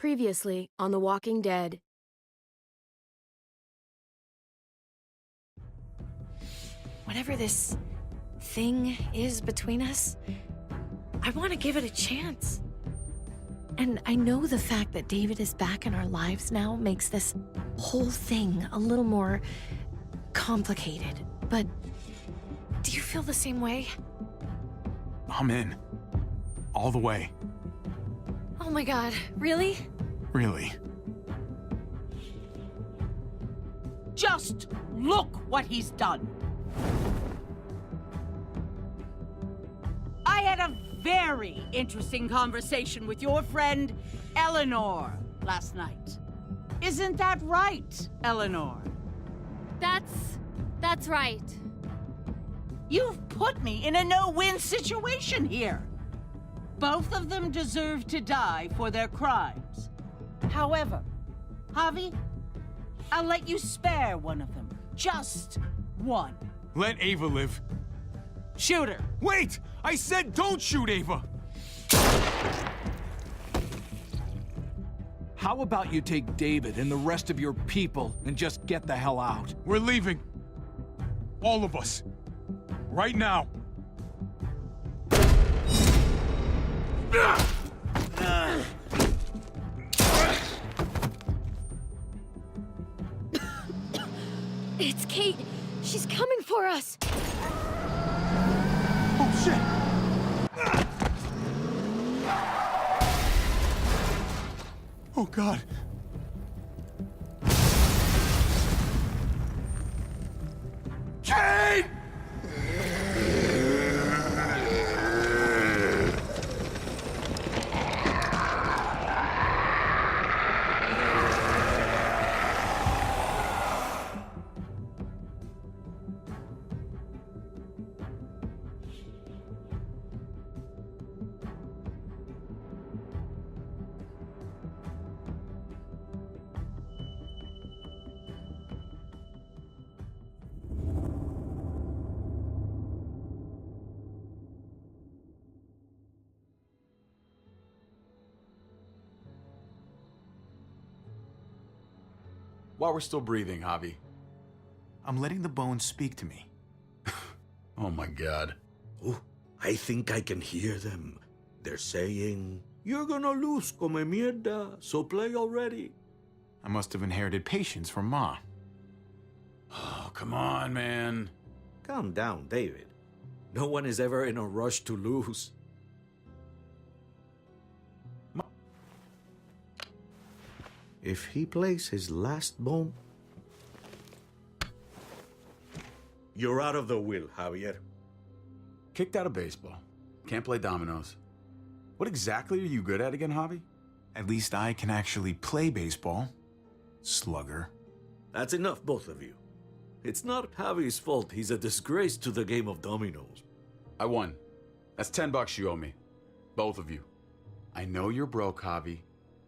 Previously on The Walking Dead. Whatever this thing is between us, I want to give it a chance. And I know the fact that David is back in our lives now makes this whole thing a little more complicated. But do you feel the same way? I'm in. All the way. Oh my God, really? Really. Just look what he's done. I had a very interesting conversation with your friend Eleanor last night. Isn't that right, Eleanor? That's right. You've put me in a no-win situation here. Both of them deserve to die for their crimes. However, Javi, I'll let you spare one of them. Just one. Let Ava live. Shoot her. Wait! I said don't shoot Ava! How about you take David and the rest of your people and just get the hell out? We're leaving. All of us. Right now. It's Kate. She's coming for us. Oh, shit! Oh, God. Kate! While we're still breathing, Javi. I'm letting the bones speak to me. Oh my God. Oh, I think I can hear them. They're saying, "You're gonna lose, come mierda, so play already." I must have inherited patience from Ma. Oh, come on, man. Calm down, David. No one is ever in a rush to lose. If he plays his last bomb... You're out of the will, Javier. Kicked out of baseball. Can't play dominoes. What exactly are you good at again, Javi? At least I can actually play baseball. Slugger. That's enough, both of you. It's not Javi's fault he's a disgrace to the game of dominoes. I won. That's $10 you owe me. Both of you. I know you're broke, Javi.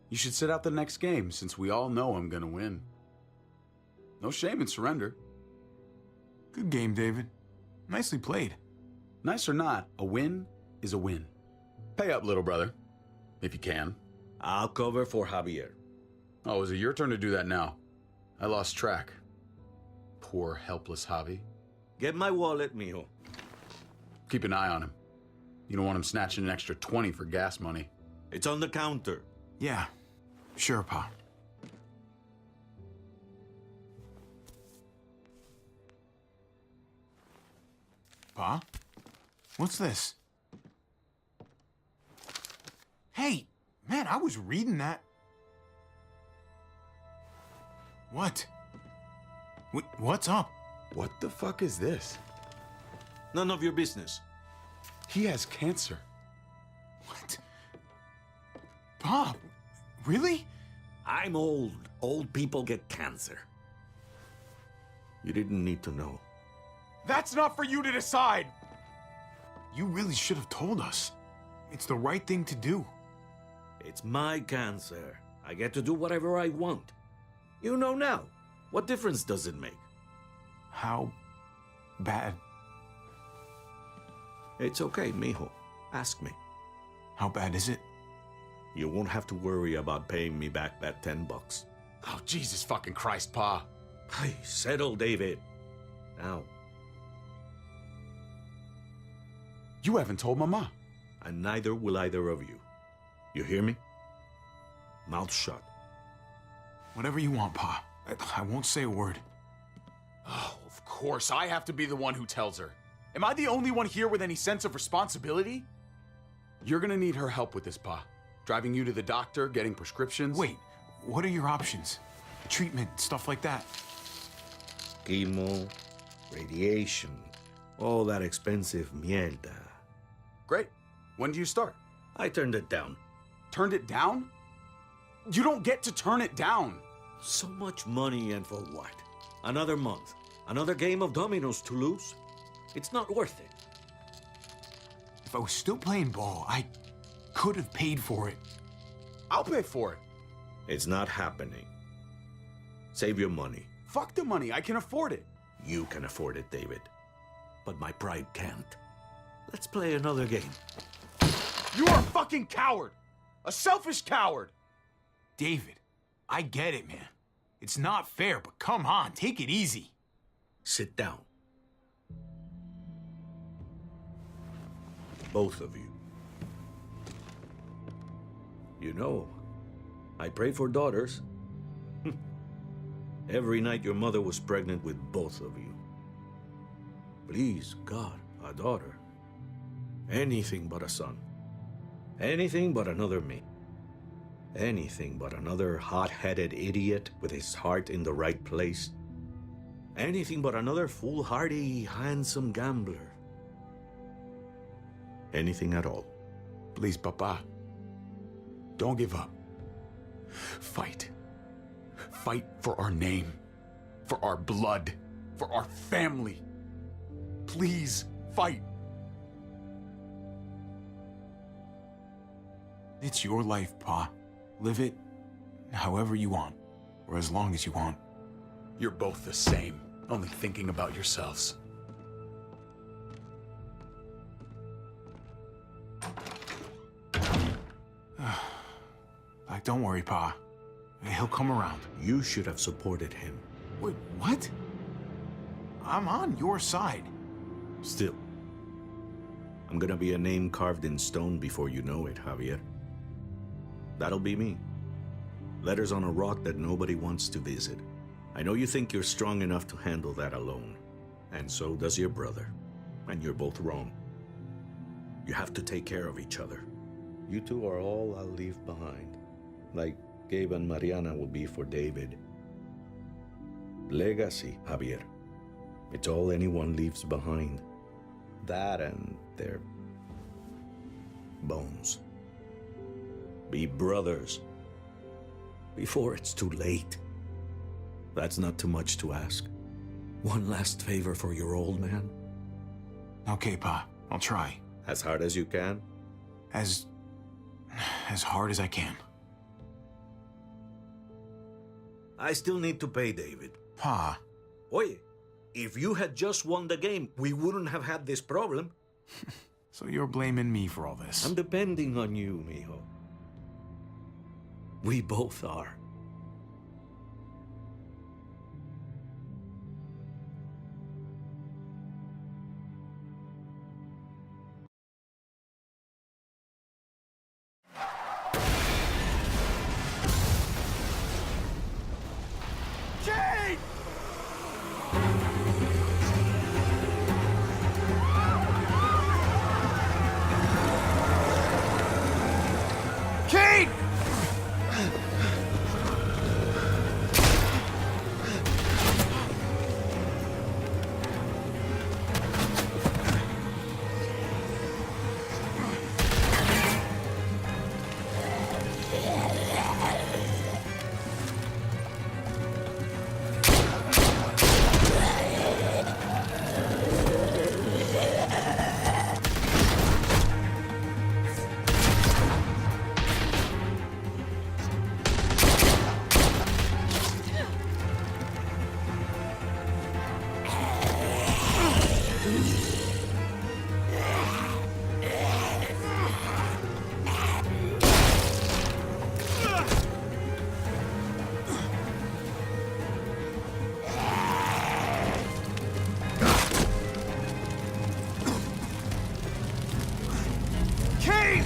You should sit out the next game, since we all know I'm gonna win. No shame in surrender. Good game, David. Nicely played. Nice or not, a win is a win. Pay up, little brother. If you can. I'll cover for Javier. Oh, is it your turn to do that now? I lost track. Poor, helpless Javi. Get my wallet, mijo. Keep an eye on him. You don't want him snatching an extra 20 for gas money. It's on the counter. Yeah. Sure, Pa. Pa? What's this? Hey, man, I was reading that. What? What's up? What the fuck is this? None of your business. He has cancer. What? Pa, really? I'm old. Old people get cancer. You didn't need to know. That's not for you to decide. You really should have told us. It's the right thing to do. It's my cancer. I get to do whatever I want. You know now. What difference does it make? How bad? It's okay, mijo. Ask me. How bad is it? You won't have to worry about paying me back that $10. Oh, Jesus fucking Christ, Pa. Hey, settle, David. Now. You haven't told Mama. And neither will either of you. You hear me? Mouth shut. Whatever you want, Pa. I won't say a word. Oh, of course, I have to be the one who tells her. Am I the only one here with any sense of responsibility? You're gonna need her help with this, Pa. Driving you to the doctor, getting prescriptions. Wait, what are your options? Treatment, stuff like that. Chemo, radiation, all that expensive mierda. Great. When do you start? I turned it down. Turned it down? You don't get to turn it down. So much money, and for what? Another month. Another game of dominoes to lose? It's not worth it. If I was still playing ball, I could have paid for it. I'll pay for it. It's not happening. Save your money. Fuck the money. I can afford it. You can afford it, David. But my pride can't. Let's play another game. You are a fucking coward. A selfish coward. David, I get it, man. It's not fair, but come on, take it easy. Sit down. Both of you. You know, I pray for daughters. Every night your mother was pregnant with both of you. Please, God, a daughter. Anything but a son. Anything but another me. Anything but another hot-headed idiot with his heart in the right place. Anything but another foolhardy, handsome gambler. Anything at all. Please, Papa. Don't give up. Fight. Fight for our name. For our blood. For our family. Please, fight. It's your life, Pa. Live it however you want, or as long as you want. You're both the same, only thinking about yourselves. Don't worry, Pa. He'll come around. You should have supported him. Wait, what? I'm on your side. Still, I'm gonna be a name carved in stone before you know it, Javier. That'll be me. Letters on a rock that nobody wants to visit. I know you think you're strong enough to handle that alone. And so does your brother. And you're both wrong. You have to take care of each other. You two are all I'll leave behind. Like Gabe and Mariana will be for David. Legacy, Javier. It's all anyone leaves behind. That and their bones. Be brothers. Before it's too late. That's not too much to ask. One last favor for your old man. Okay, Pa. I'll try. As hard as you can. As hard as I can. I still need to pay David. Pa. Oye, if you had just won the game, we wouldn't have had this problem. So you're blaming me for all this? I'm depending on you, mijo. We both are. Kate! Kate! Kate!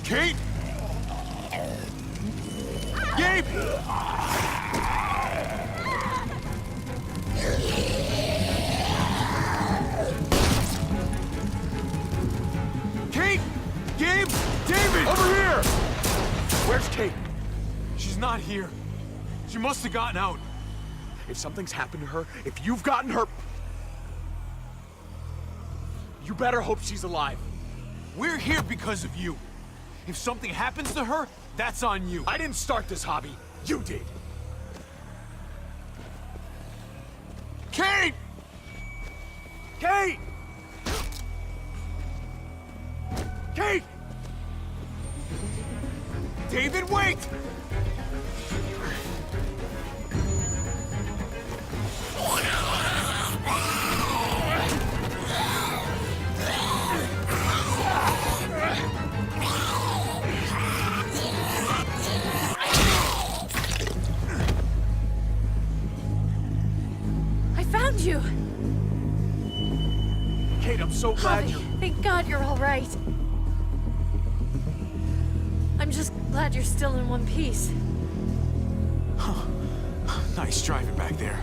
Kate! Gabe! Kate! Gabe! David! Over here! Where's Kate? She's not here. She must have gotten out. If something's happened to her, if you've gotten her... You better hope she's alive. We're here because of you. If something happens to her, that's on you. I didn't start this hobby. You did. Kate! Kate! Kate! David, wait! I found you! Kate, I'm so glad Javi, you're... thank God you're all right. I'm just glad you're still in one piece. Nice driving back there.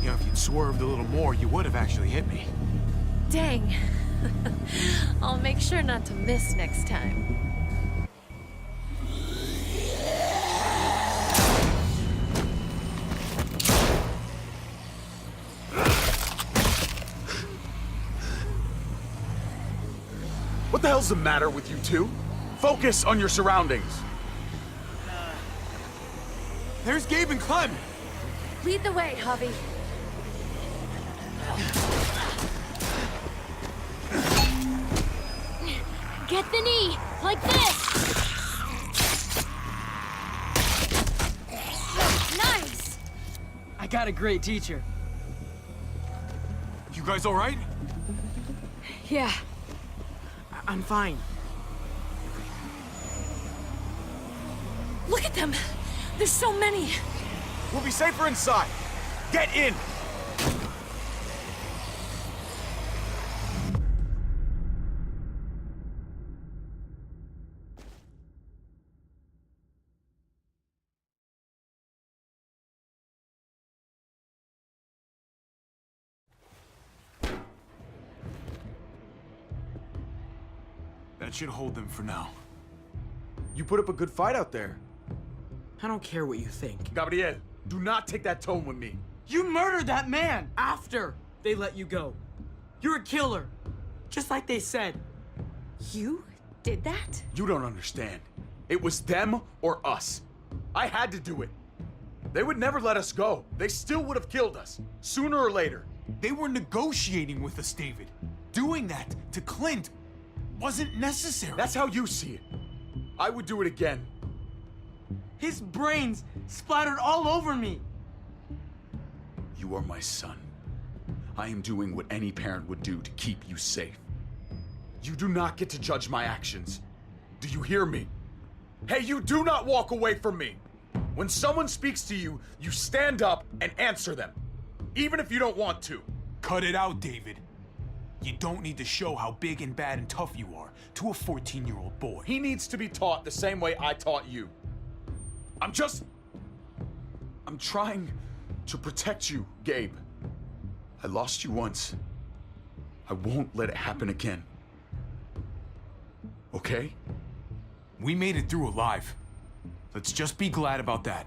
You know, if you'd swerved a little more, you would have actually hit me. Dang. I'll make sure not to miss next time. What the hell's the matter with you two? Focus on your surroundings. There's Gabe and Clem! Lead the way, Javi. Get the knee, like this! Nice! I got a great teacher. You guys all right? Yeah. I'm fine. Look at them! There's so many! We'll be safer inside. Get in! That should hold them for now. You put up a good fight out there. I don't care what you think. Gabriel, do not take that tone with me. You murdered that man after they let you go. You're a killer, just like they said. You did that? You don't understand. It was them or us. I had to do it. They would never let us go. They still would have killed us, sooner or later. They were negotiating with us, David. Doing that to Clint wasn't necessary. That's how you see it. I would do it again. His brains splattered all over me. You are my son. I am doing what any parent would do to keep you safe. You do not get to judge my actions. Do you hear me? Hey, you do not walk away from me. When someone speaks to you, you stand up and answer them, even if you don't want to. Cut it out, David. You don't need to show how big and bad and tough you are to a 14-year-old boy. He needs to be taught the same way I taught you. I'm trying to protect you, Gabe. I lost you once. I won't let it happen again. Okay? We made it through alive. Let's just be glad about that.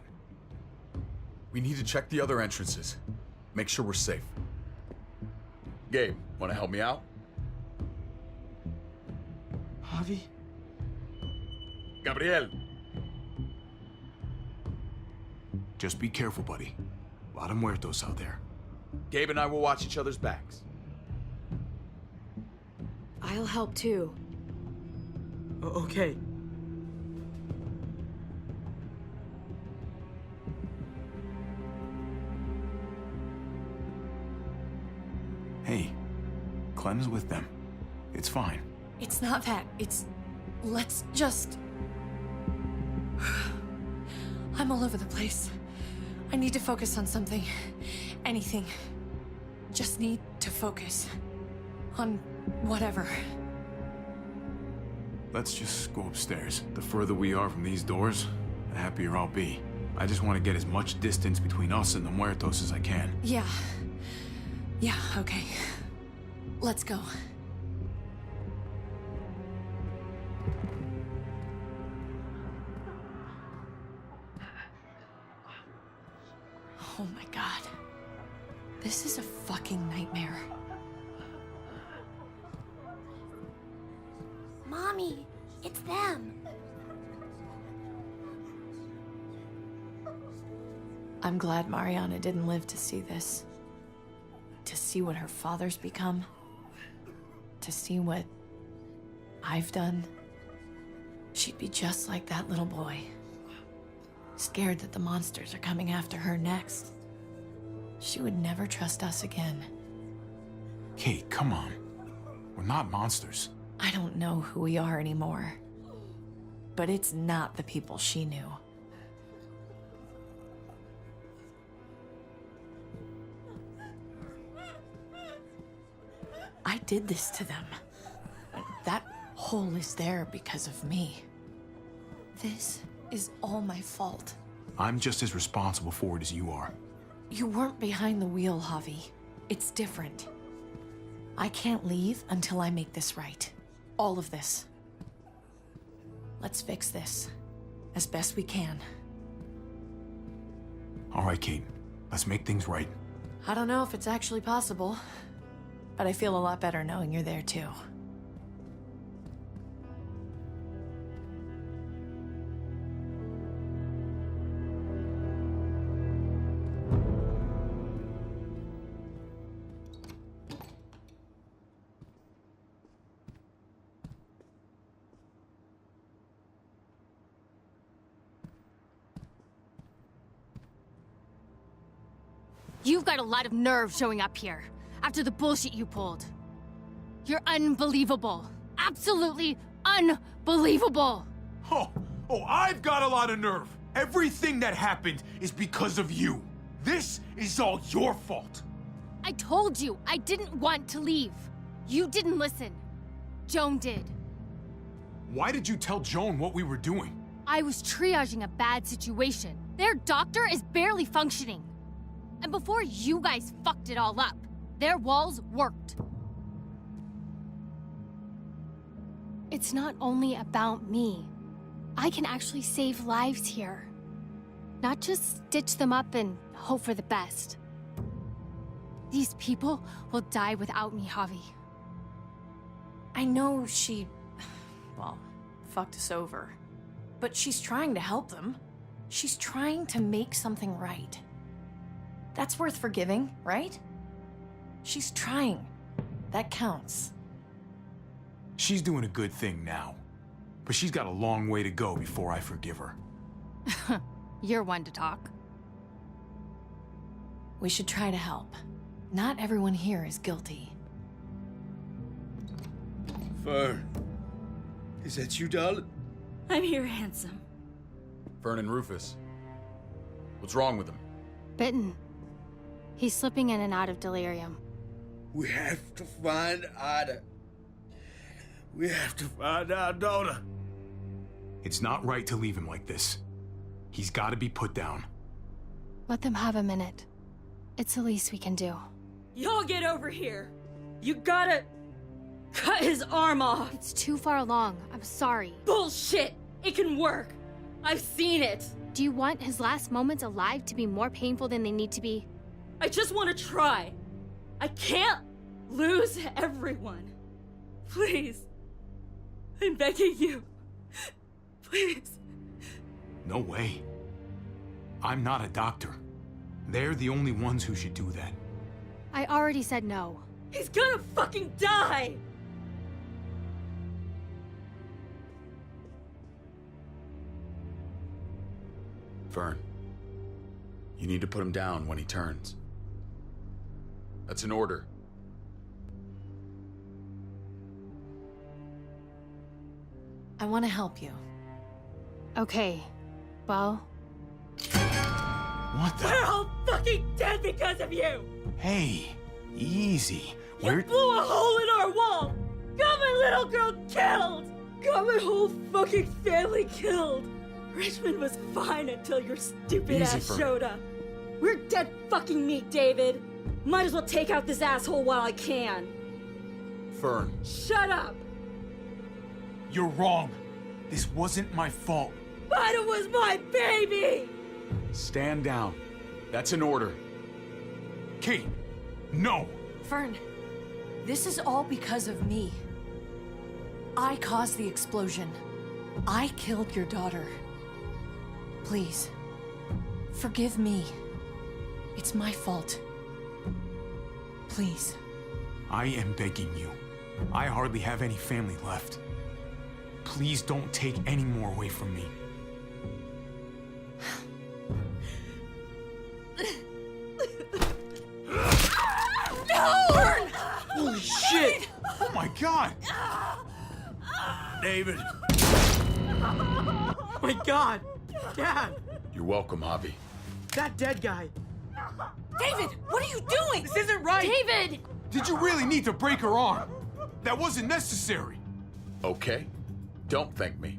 We need to check the other entrances. Make sure we're safe. Gabe, want to help me out? Javi? Gabriel. Just be careful, buddy. A lot of muertos out there. Gabe and I will watch each other's backs. I'll help too. Okay. Hey, Clem's with them. It's fine. It's not that. It's... Let's just... I'm all over the place. I need to focus on something. Anything. Just need to focus. On whatever. let's just go upstairs. The further we are from these doors, the happier I'll be. I just want to get as much distance between us and the Muertos as I can. Yeah. Yeah, okay. Let's go. Oh my god. This is a fucking nightmare. Mommy, it's them. I'm glad Mariana didn't live to see this. To see what her father's become. To see what I've done. She'd be just like that little boy. Scared that the monsters are coming after her next. She would never trust us again. Kate, come on. We're not monsters. I don't know who we are anymore. But it's not the people she knew. I did this to them. That hole is there because of me. This is all my fault. I'm just as responsible for it as you are. You weren't behind the wheel, Javi. It's different. I can't leave until I make this right. All of this. Let's fix this. As best we can. All right, Kate. Let's make things right. I don't know if it's actually possible, but I feel a lot better knowing you're there too. You've got a lot of nerve showing up here after the bullshit you pulled. You're unbelievable. Absolutely unbelievable. Oh, I've got a lot of nerve. Everything that happened is because of you. This is all your fault. I told you I didn't want to leave. You didn't listen. Joan did. Why did you tell Joan what we were doing? I was triaging a bad situation. Their doctor is barely functioning. And before you guys fucked it all up, their walls worked. It's not only about me. I can actually save lives here. Not just stitch them up and hope for the best. These people will die without me, Javi. I know she, well, fucked us over. But she's trying to help them. She's trying to make something right. That's worth forgiving, right? She's trying. That counts. She's doing a good thing now. But she's got a long way to go before I forgive her. You're one to talk. We should try to help. Not everyone here is guilty. Fern, is that you, darling? I'm here, handsome. Vernon Rufus. What's wrong with him? Bitten. He's slipping in and out of delirium. We have to find Ida. We have to find our daughter. It's not right to leave him like this. He's got to be put down. Let them have a minute. It's the least we can do. Y'all get over here. You gotta cut his arm off. It's too far along. I'm sorry. Bullshit! It can work. I've seen it. Do you want his last moments alive to be more painful than they need to be? I just want to try. I can't lose everyone. Please. I'm begging you. Please. No way. I'm not a doctor. They're the only ones who should do that. I already said no. He's gonna fucking die! Fern, you need to put him down when he turns. That's an order. I want to help you. Okay. Well, What the? We're all fucking dead because of you! Hey, easy. You blew a hole in our wall! Got my little girl killed! got my whole fucking family killed. Richmond was fine until your stupid Easy, ass Fern. showed up. We're dead fucking meat, David. Might as well take out this asshole while I can. Fern, Shut up! you're wrong. This wasn't my fault. But it was my baby! Stand down. That's an order. Kate, no! Fern, this is all because of me. I caused the explosion. I killed your daughter. Please, forgive me. It's my fault. Please. I am begging you. I hardly have any family left. Please don't take any more away from me. No! Holy shit! Oh my god! David. Oh my god! Dad! You're welcome, Javi. That dead guy! David, what are you doing? This isn't right! David! Did you really need to break her arm? That wasn't necessary. Okay? Don't thank me.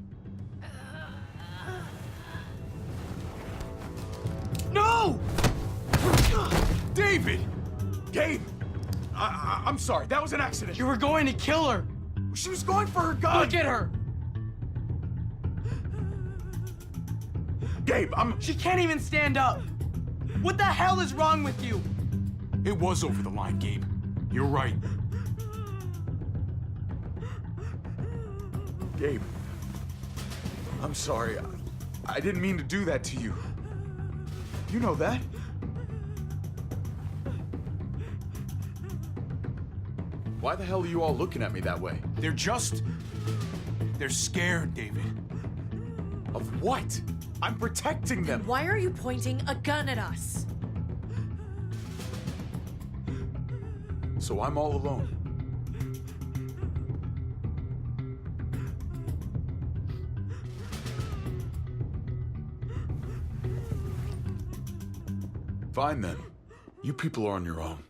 No! David! Gabe! I'm sorry, that was an accident. You were going to kill her! She was going for her gun! Look at her! Gabe, She can't even stand up! What the hell is wrong with you? It was over the line, Gabe. You're right. Gabe. I'm sorry. I didn't mean to do that to you. You know that. Why the hell are you all looking at me that way? They're scared, David. Of what? I'm protecting them. Why are you pointing a gun at us? So I'm all alone. Fine then. You people are on your own.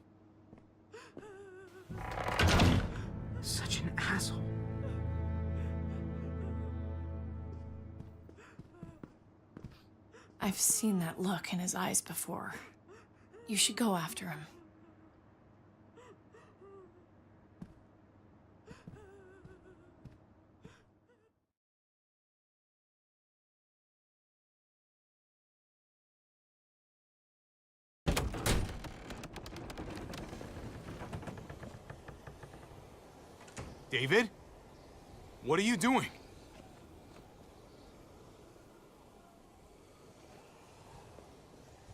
Such an asshole. I've seen that look in his eyes before. You should go after him. David? What are you doing?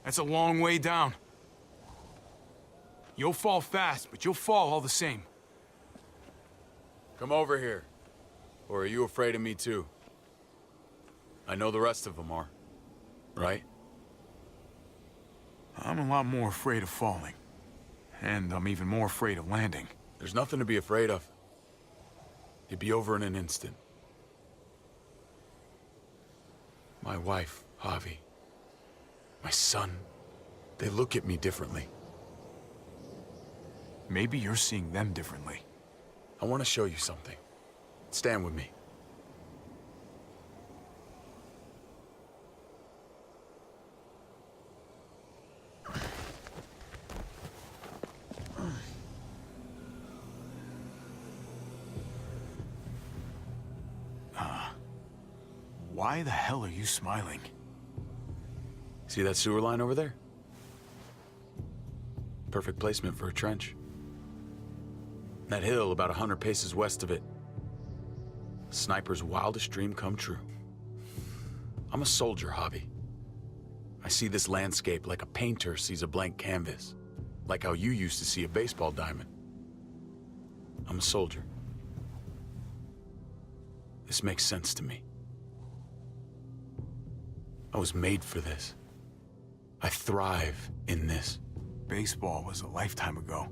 That's a long way down. You'll fall fast, but you'll fall all the same. Come over here. Or are you afraid of me too? I know the rest of them are. Right? I'm a lot more afraid of falling. And I'm even more afraid of landing. There's nothing to be afraid of. It'd be over in an instant. My wife, Javi. My son. They look at me differently. Maybe you're seeing them differently. I want to show you something. Stand with me. Why the hell are you smiling? See that sewer line over there? Perfect placement for a trench. That hill about 100 paces west of it. Sniper's wildest dream come true. I'm a soldier, Javi. I see this landscape like a painter sees a blank canvas. Like how you used to see a baseball diamond. I'm a soldier. This makes sense to me. I was made for this. I thrive in this. Baseball was a lifetime ago.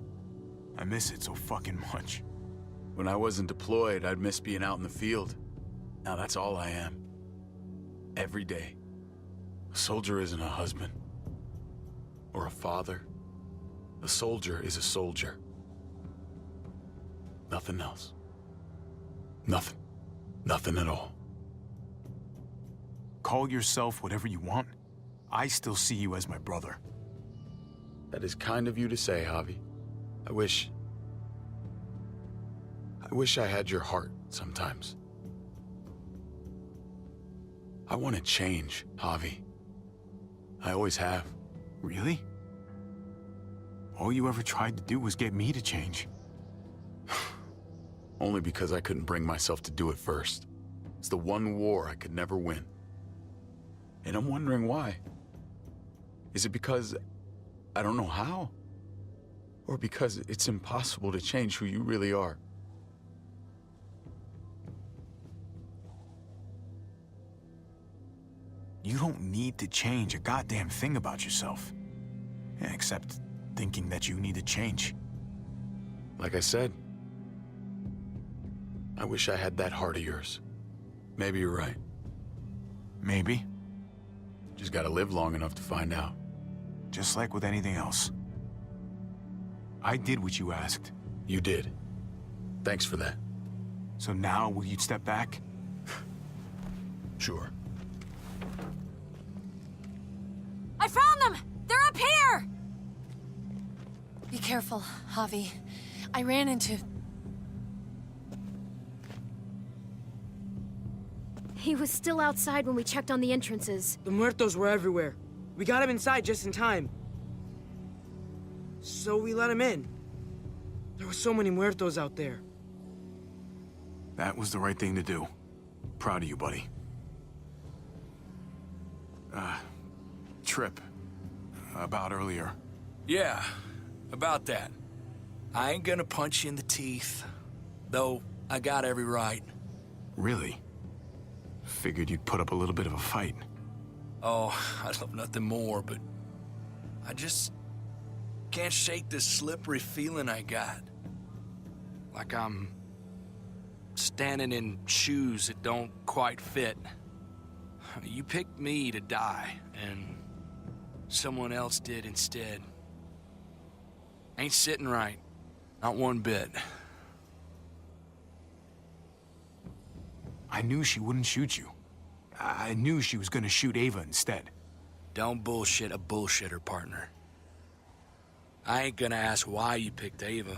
I miss it so fucking much. When I wasn't deployed, I'd miss being out in the field. Now that's all I am. Every day. A soldier isn't a husband. Or a father. A soldier is a soldier. Nothing else. Nothing. Nothing at all. Call yourself whatever you want. I still see you as my brother. That is kind of you to say, Javi. I wish I had your heart sometimes. I want to change, Javi. I always have. Really? All you ever tried to do was get me to change. Only because I couldn't bring myself to do it first. It's the one war I could never win. And I'm wondering why. Is it because I don't know how? Or because it's impossible to change who you really are? You don't need to change a goddamn thing about yourself. Yeah, except thinking that you need to change. Like I said, I wish I had that heart of yours. Maybe you're right. Maybe. Just gotta live long enough to find out. Just like with anything else. I did what you asked. You did. Thanks for that. So now, will you step back? Sure. I found them! They're up here! Be careful, Javi. I ran into... He was still outside when we checked on the entrances. The muertos were everywhere. We got him inside just in time. So we let him in. There were so many muertos out there. That was the right thing to do. Proud of you, buddy. Trip. About earlier. Yeah, about that. I ain't gonna punch you in the teeth. Though, I got every right. Really? Figured you'd put up a little bit of a fight. Oh, I'd love nothing more, but... I just... can't shake this slippery feeling I got. Like I'm... standing in shoes that don't quite fit. You picked me to die, and... someone else did instead. Ain't sitting right. Not one bit. I knew she wouldn't shoot you. I knew she was gonna shoot Ava instead. Don't bullshit a bullshitter, partner. I ain't gonna ask why you picked Ava.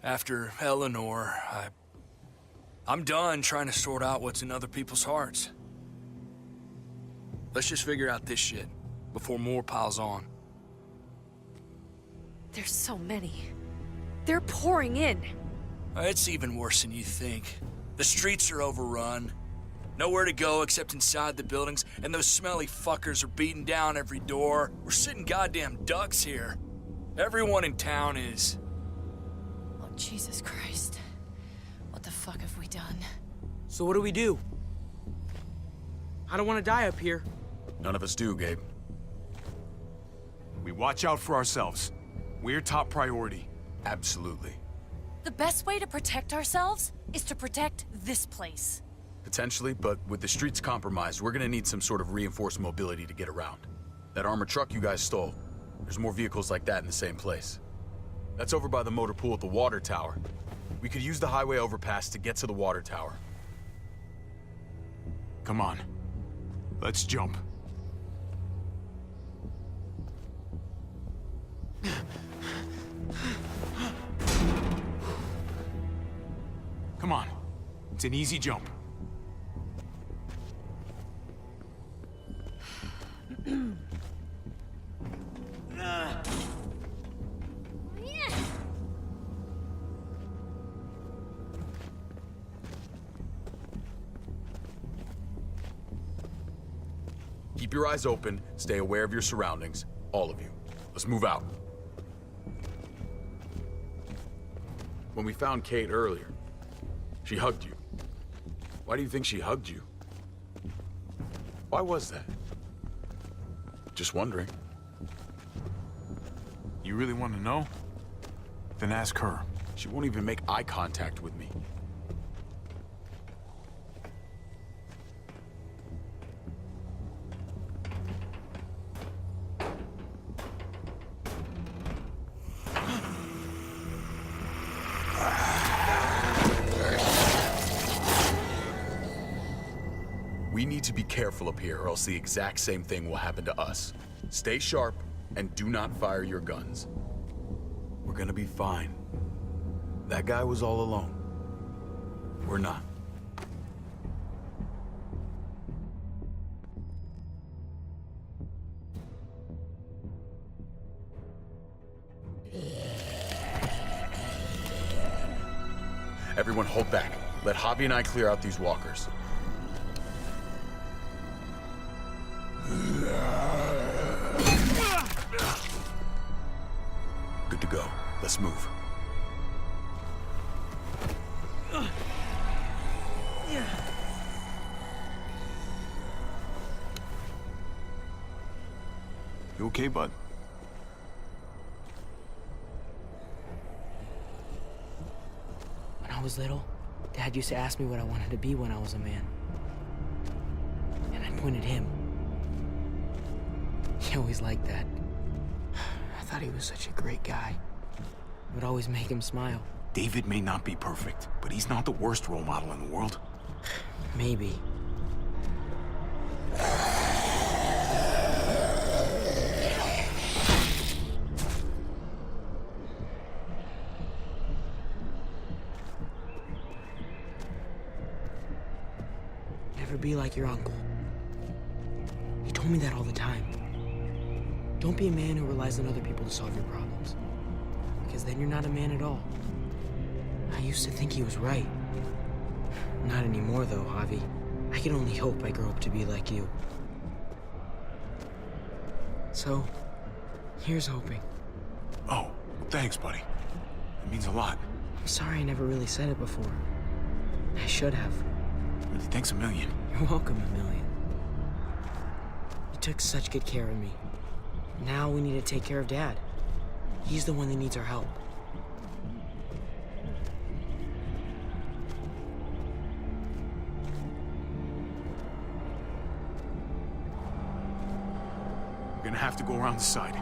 After Eleanor, I'm done trying to sort out what's in other people's hearts. Let's just figure out this shit before more piles on. There's so many. They're pouring in. It's even worse than you think. The streets are overrun. Nowhere to go except inside the buildings, and those smelly fuckers are beating down every door. We're sitting goddamn ducks here. Everyone in town is. Oh, Jesus Christ. What the fuck have we done? So what do we do? I don't want to die up here. None of us do, Gabe. We watch out for ourselves. We're top priority. Absolutely. The best way to protect ourselves is to protect this place. Potentially, but with the streets compromised, we're gonna need some sort of reinforced mobility to get around. That armored truck you guys stole, there's more vehicles like that in the same place. That's over by the motor pool at the water tower. We could use the highway overpass to get to the water tower. Come on. Let's jump. Come on. It's an easy jump. Keep your eyes open, stay aware of your surroundings, all of you. Let's move out. When we found Kate earlier, she hugged you. Why do you think she hugged you? Why was that? Just wondering. You really want to know? Then ask her. She won't even make eye contact with me. We need to be careful up here, or else the exact same thing will happen to us. Stay sharp, and do not fire your guns. We're gonna be fine. That guy was all alone. We're not. Everyone hold back. Let Javi and I clear out these walkers. Good to go. Let's move. You okay, bud? When I was little, Dad used to ask me what I wanted to be when I was a man. And I pointed him. He always liked that. I thought he was such a great guy. It would always make him smile. David may not be perfect, but he's not the worst role model in the world. Maybe. Never be like your uncle. He told me that all the time. Don't be a man who relies on other people to solve your problems. Because then you're not a man at all. I used to think he was right. Not anymore, though, Javi. I can only hope I grow up to be like you. So, here's hoping. Oh, thanks, buddy. It means a lot. I'm sorry I never really said it before. I should have. Really, thanks a million. You're welcome, a million. You took such good care of me. Now we need to take care of Dad. He's the one that needs our help. We're gonna have to go around the side.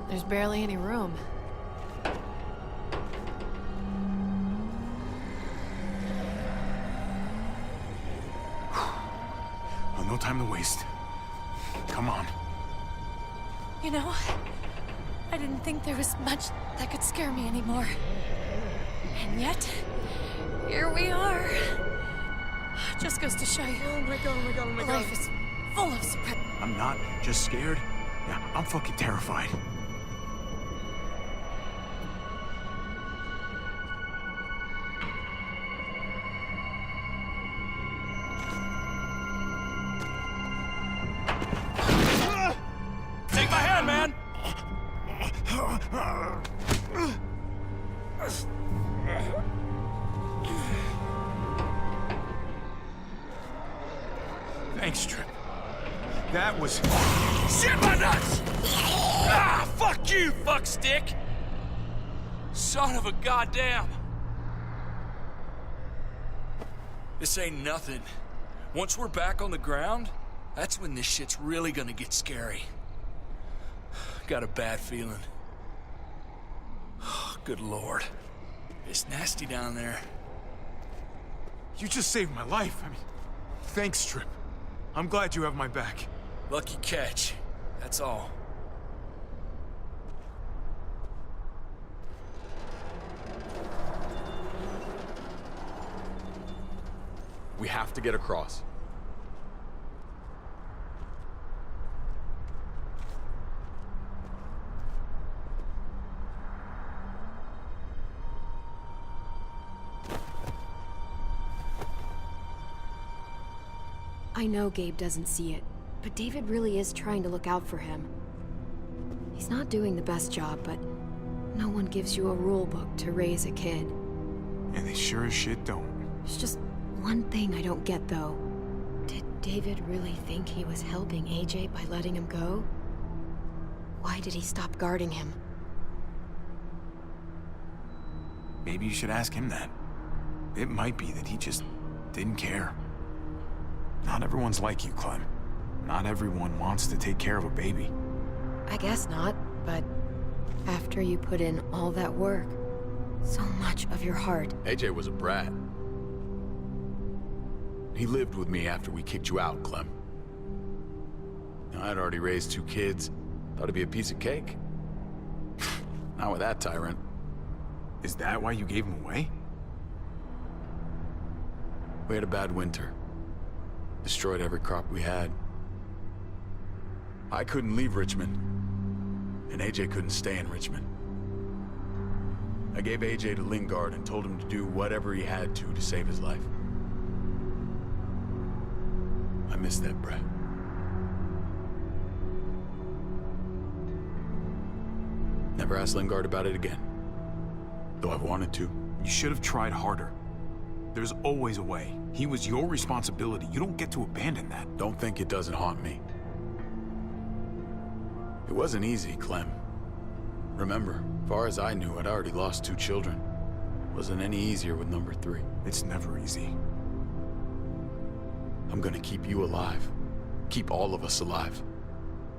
There's barely any room. Well, no time to waste. Come on. You know, I didn't think there was much that could scare me anymore. And yet, here we are. Just goes to show you. Oh my god, oh my god, oh my god. Life is full of surprises. I'm not just scared. Yeah, I'm fucking terrified. Take my hand, man! Thanks, Trip. That was... Shit my nuts! Ah, fuck you, fuckstick! Son of a goddamn! This ain't nothing. Once we're back on the ground, that's when this shit's really gonna get scary. Got a bad feeling. Good lord. It's nasty down there. You just saved my life. I mean, thanks, Trip. I'm glad you have my back. Lucky catch. That's all. We have to get across. I know Gabe doesn't see it, but David really is trying to look out for him. He's not doing the best job, but no one gives you a rule book to raise a kid. And they sure as shit don't. There's just one thing I don't get, though. Did David really think he was helping AJ by letting him go? Why did he stop guarding him? Maybe you should ask him that. It might be that he just didn't care. Not everyone's like you, Clem. Not everyone wants to take care of a baby. I guess not, but after you put in all that work, so much of your heart. AJ was a brat. He lived with me after we kicked you out, Clem. Now, I'd already raised 2 kids. Thought it'd be a piece of cake. Not with that tyrant. Is that why you gave him away? We had a bad winter. Destroyed every crop we had. I couldn't leave Richmond. And AJ couldn't stay in Richmond. I gave AJ to Lingard and told him to do whatever he had to save his life. I miss that brat. Never asked Lingard about it again. Though I've wanted to. You should have tried harder. There's always a way. He was your responsibility. You don't get to abandon that. Don't think it doesn't haunt me. It wasn't easy, Clem. Remember, far as I knew, I'd already lost 2 children. Wasn't any easier with number 3. It's never easy. I'm gonna keep you alive. Keep all of us alive.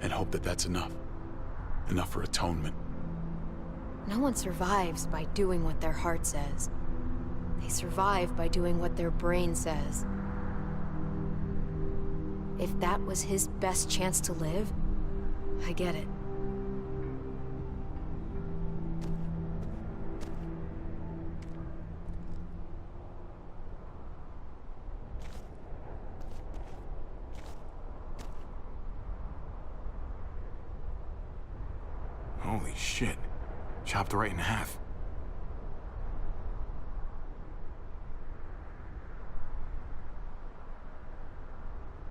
And hope that that's enough. Enough for atonement. No one survives by doing what their heart says. They survive by doing what their brain says. If that was his best chance to live, I get it. Holy shit. Chopped right in half.